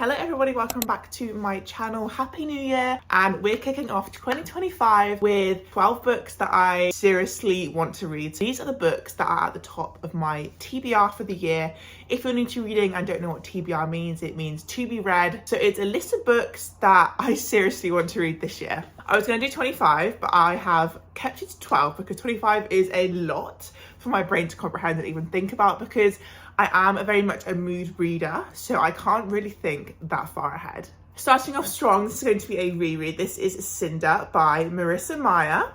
Hello everybody, welcome back to my channel. Happy New Year, and we're kicking off 2025 with 12 books that I seriously want to read. So these are the books that are at the top of my TBR for the year. If you're new to reading and don't know what TBR means, it means to be read. So it's a list of books that I seriously want to read this year. I was going to do 25, but I have kept it to 12 because 25 is a lot for my brain to comprehend and even think about, because I am very much a mood reader, so I can't really think that far ahead. Starting off strong, this is going to be a reread. This is Cinder by Marissa Meyer.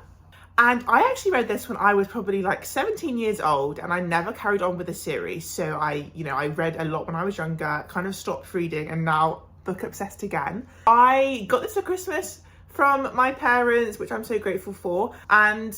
And I actually read this when I was probably like 17 years old, and I never carried on with the series. So I read a lot when I was younger, kind of stopped reading, and now book obsessed again. I got this for Christmas from my parents, which I'm so grateful for. And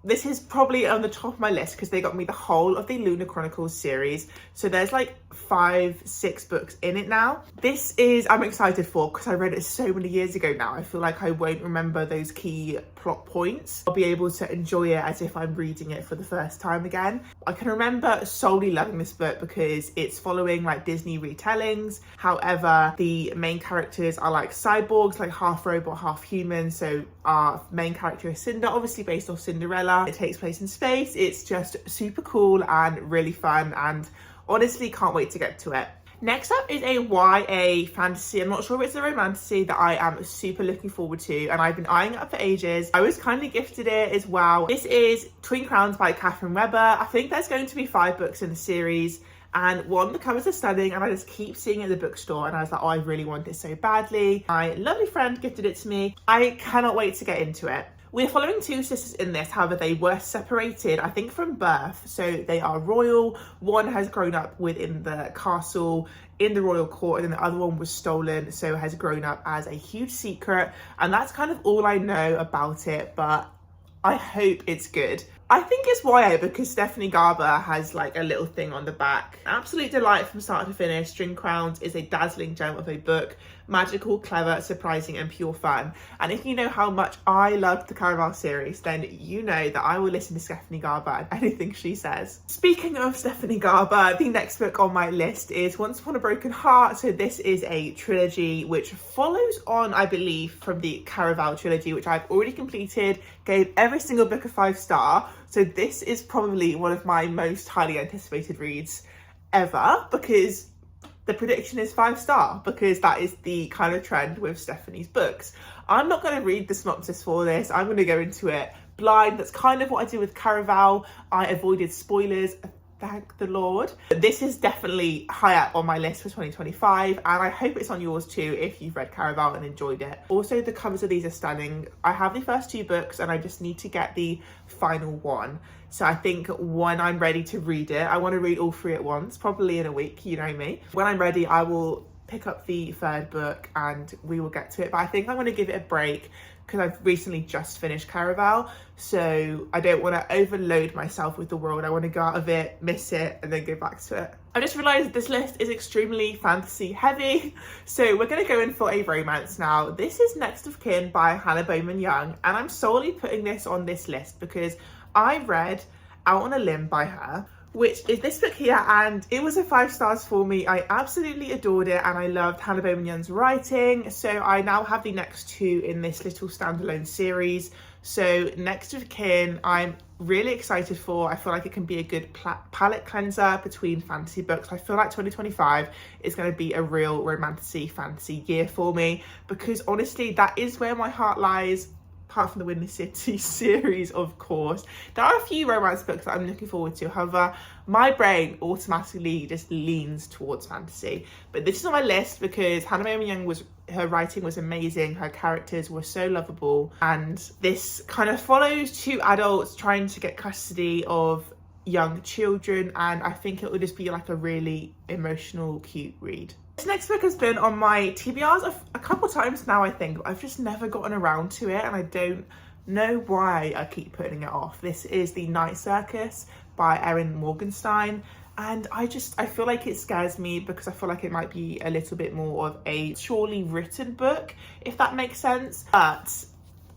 this is probably on the top of my list because they got me the whole of the Lunar Chronicles series. So there's like 5-6 books in it now. This is, I'm excited for, because I read it so many years ago now. I feel like I won't remember those key plot points. I'll be able to enjoy it as if I'm reading it for the first time again. I can remember solely loving this book because it's following like Disney retellings. However, the main characters are like cyborgs, like half robot, half human. So our main character is Cinder, obviously based off Cinderella. It takes place in space. It's just super cool and really fun, and honestly can't wait to get to it. Next up is a YA fantasy. I'm not sure if it's a romantasy that I am super looking forward to, and I've been eyeing it up for ages. I was kindly gifted it as well. This is Twin Crowns by Catherine Webber. I think there's going to be 5 books in the series, and one, the covers are stunning, and I just keep seeing it at the bookstore, and I was like, oh, I really want it so badly. My lovely friend gifted it to me. I cannot wait to get into it. We're following 2 sisters in this, however they were separated, I think from birth, so they are royal. One has grown up within the castle in the royal court, and then the other one was stolen, so has grown up as a huge secret, and that's kind of all I know about it, but I hope it's good. I think it's YA because Stephanie Garber has like a little thing on the back. Absolute delight from start to finish. Twin Crowns is a dazzling gem of a book. Magical, clever, surprising, and pure fun. And if you know how much I loved the Caraval series, then you know that I will listen to Stephanie Garber and anything she says. Speaking of Stephanie Garber, the next book on my list is Once Upon a Broken Heart. So this is a trilogy which follows on, I believe, from the Caraval trilogy, which I've already completed, gave every single book a 5-star. So this is probably one of my most highly anticipated reads ever, because the prediction is 5-star, because that is the kind of trend with Stephanie's books. I'm not going to read the synopsis for this. I'm going to go into it blind. That's kind of what I did with Caraval. I avoided spoilers. Thank the Lord. This is definitely high up on my list for 2025, and I hope it's on yours too if you've read Caraval and enjoyed it. Also, the covers of these are stunning. I have the first 2 books and I just need to get the final one. So I think when I'm ready to read it, I want to read all 3 at once, probably in a week, you know me. When I'm ready, I will pick up the 3rd book and we will get to it. But I think I'm going to give it a break because I've recently just finished Caraval, so I don't want to overload myself with the world. I want to go out of it, miss it, and then go back to it. I just realised this list is extremely fantasy heavy, so we're going to go in for a romance now. This is Next of Kin by Hannah Bowman Young, and I'm solely putting this on this list because I read Out on a Limb by her, which is this book here, and it was a 5 stars for me. I absolutely adored it, and I loved Hannah Bowman Young's writing. So I now have the next 2 in this little standalone series. So Next of Kin, I'm really excited for. I feel like it can be a good palette cleanser between fantasy books. I feel like 2025 is going to be a real romantasy fantasy year for me, because honestly, that is where my heart lies. Apart from the Windy City series, of course. There are a few romance books that I'm looking forward to. However, my brain automatically just leans towards fantasy. But this is on my list because Hannah Bowman Young her writing was amazing. Her characters were so lovable. And this kind of follows 2 adults trying to get custody of young children. And I think it will just be like a really emotional, cute read. This next book has been on my TBRs a couple times now, I think, but I've just never gotten around to it, and I don't know why I keep putting it off. This is The Night Circus by Erin Morgenstein, and I feel like it scares me because I feel like it might be a little bit more of a surely written book, if that makes sense. But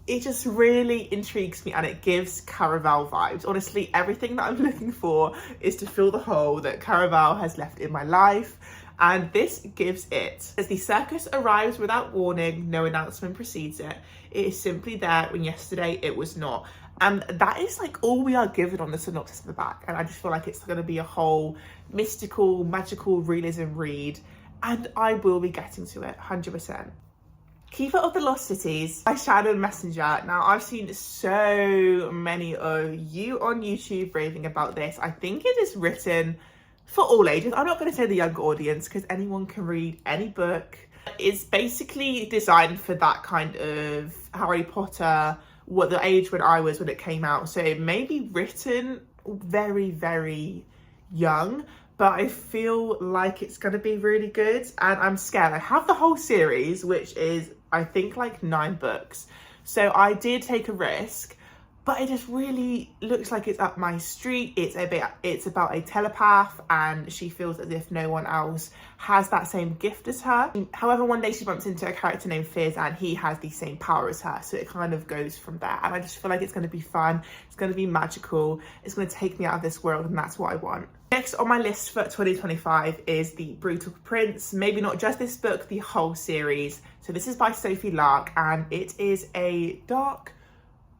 it just really intrigues me, and it gives Caraval vibes. Honestly, everything that I'm looking for is to fill the hole that Caraval has left in my life. and this gives it. As the circus arrives without warning, no announcement precedes it. It is simply there when yesterday it was not. And that is like all we are given on the synopsis at the back. And I just feel like it's going to be a whole mystical, magical realism read. And I will be getting to it, 100%. Keeper of the Lost Cities by Shadow Messenger. Now, I've seen so many of you on YouTube raving about this. I think it is written for all ages. I'm not going to say the younger audience because anyone can read any book. It's basically designed for that kind of Harry Potter, what the age when I was when it came out. So it may be written very, very young, but I feel like it's going to be really good. And I'm scared. I have the whole series, which is, I think, like 9 books. So I did take a risk, but it just really looks like it's up my street. It's about a telepath, and she feels as if no one else has that same gift as her. However, one day she bumps into a character named Fizz, and he has the same power as her. So it kind of goes from there. And I just feel like it's going to be fun. It's going to be magical. It's going to take me out of this world, and that's what I want. Next on my list for 2025 is The Brutal Prince. Maybe not just this book, the whole series. So this is by Sophie Lark, and it is a dark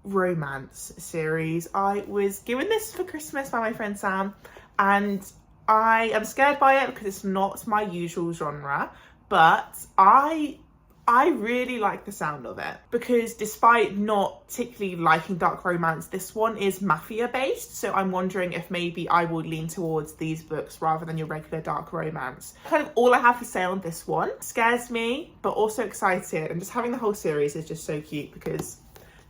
romance series. I was given this for Christmas by my friend Sam, and I am scared by it because it's not my usual genre, but I really like the sound of it, because despite not particularly liking dark romance, this one is mafia based. So I'm wondering if maybe I will lean towards these books rather than your regular dark romance. Kind of all I have to say on this one. Scares me, but also excited. And just having the whole series is just so cute because,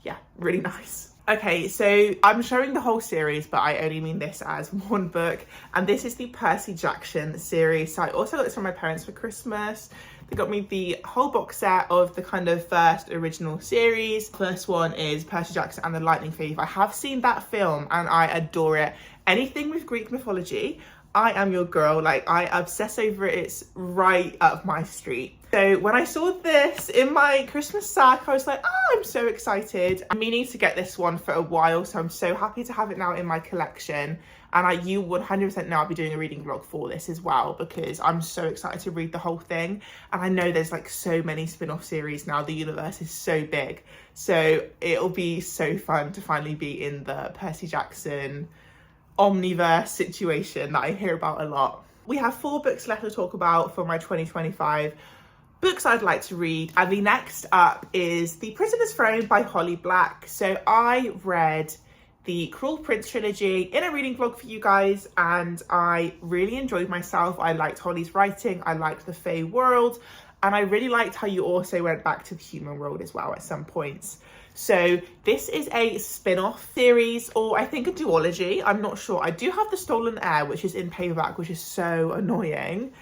yeah, really nice. Okay, so I'm showing the whole series, but I only mean this as one book. And this is the Percy Jackson series. So I also got this from my parents for Christmas. They got me the whole box set of the kind of first original series. First one is Percy Jackson and the Lightning Thief. I have seen that film and I adore it. Anything with Greek mythology, I am your girl. Like, I obsess over it. It's right up my street. So when I saw this in my Christmas sack, I was like, oh, I'm so excited. I'm meaning to get this one for a while, so I'm so happy to have it now in my collection. And you 100% know I'll be doing a reading vlog for this as well, because I'm so excited to read the whole thing. And I know there's like so many spin-off series now. The universe is so big. So it'll be so fun to finally be in the Percy Jackson omniverse situation that I hear about a lot. We have 4 books left to talk about for my 2025 books I'd like to read, and the next up is The Prisoner's Throne by Holly Black. So I read the Cruel Prince trilogy in a reading vlog for you guys, and I really enjoyed myself. I liked Holly's writing, I liked the Fae world, and I really liked how you also went back to the human world as well at some points. So this is a spin-off series, or I think a duology, I'm not sure. I do have The Stolen Heir, which is in paperback, which is so annoying.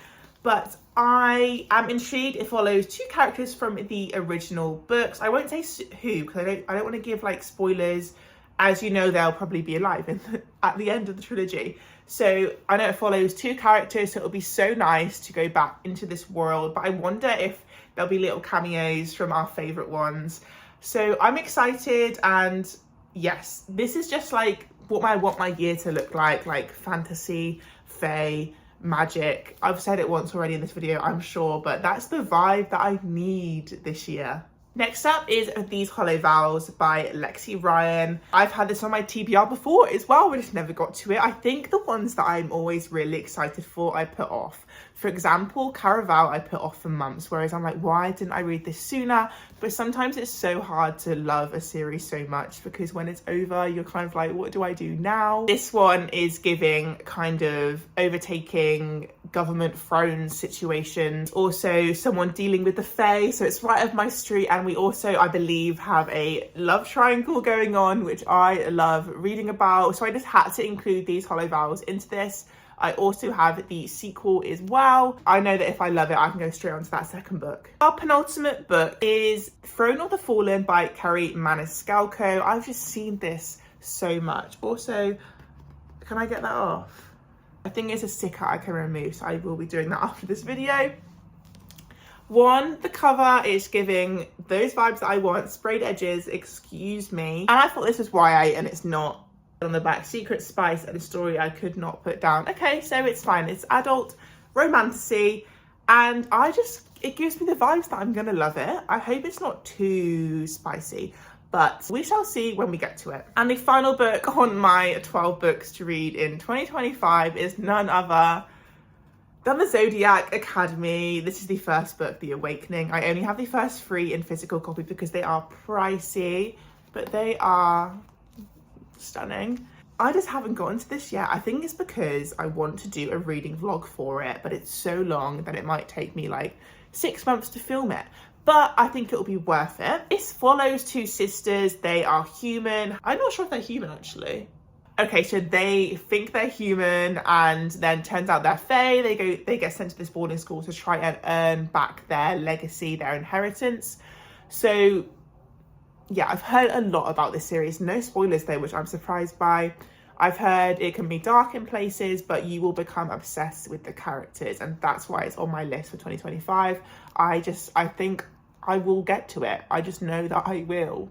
But I am intrigued. It follows 2 characters from the original books. I won't say who, because I don't want to give like spoilers. As you know, they'll probably be alive at the end of the trilogy. So I know it follows 2 characters, so it'll be so nice to go back into this world. But I wonder if there'll be little cameos from our favourite ones. So I'm excited, and yes, this is just like what I want my year to look like fantasy, fae, magic. I've said it once already in this video, I'm sure, but that's the vibe that I need this year. Next up is These Hollow Vows by Lexi Ryan. I've had this on my TBR before as well, we just never got to it. I think the ones that I'm always really excited for, I put off. For example, Caraval, I put off for months, whereas I'm like, why didn't I read this sooner? But sometimes it's so hard to love a series so much, because when it's over, you're kind of like, what do I do now? This one is giving kind of overtaking government throne situations, also someone dealing with the Fae, so it's right up my street. And we also, I believe, have a love triangle going on, which I love reading about. So I just had to include These Hollow Vows into this. I also have the sequel as well. I know that if I love it, I can go straight on to that second book. Our penultimate book is Throne of the Fallen by Kerry Maniscalco. I've just seen this so much. Also, can I get that off? I think it's a sticker I can remove, so I will be doing that after this video. The cover is giving those vibes that I want, sprayed edges, excuse me. And I thought this was YA, and it's not. On the back, secret spice and a story I could not put down. Okay, so it's fine. It's adult romantasy, And it gives me the vibes that I'm gonna love it. I hope it's not too spicy, but we shall see when we get to it. And the final book on my 12 books to read in 2025 is none other than the Zodiac Academy. This is the first book, The Awakening. I only have the first 3 in physical copy because they are pricey, but they are stunning. I just haven't gotten to this yet. I think it's because I want to do a reading vlog for it, but it's so long that it might take me like 6 months to film it. But I think it'll be worth it. This follows 2 sisters. They are human. I'm not sure if they're human actually. Okay, so they think they're human and then turns out they're fae. They get sent to this boarding school to try and earn back their legacy, their inheritance. So yeah, I've heard a lot about this series. No spoilers though, which I'm surprised by. I've heard it can be dark in places, but you will become obsessed with the characters, and that's why it's on my list for 2025. I think I will get to it. I just know that I will.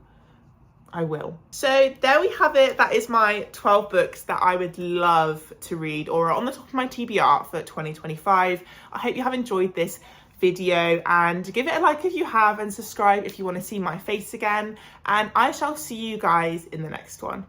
So there we have it. That is my 12 books that I would love to read or are on the top of my TBR for 2025. I hope you have enjoyed this video, and give it a like if you have, and subscribe if you want to see my face again, and I shall see you guys in the next one.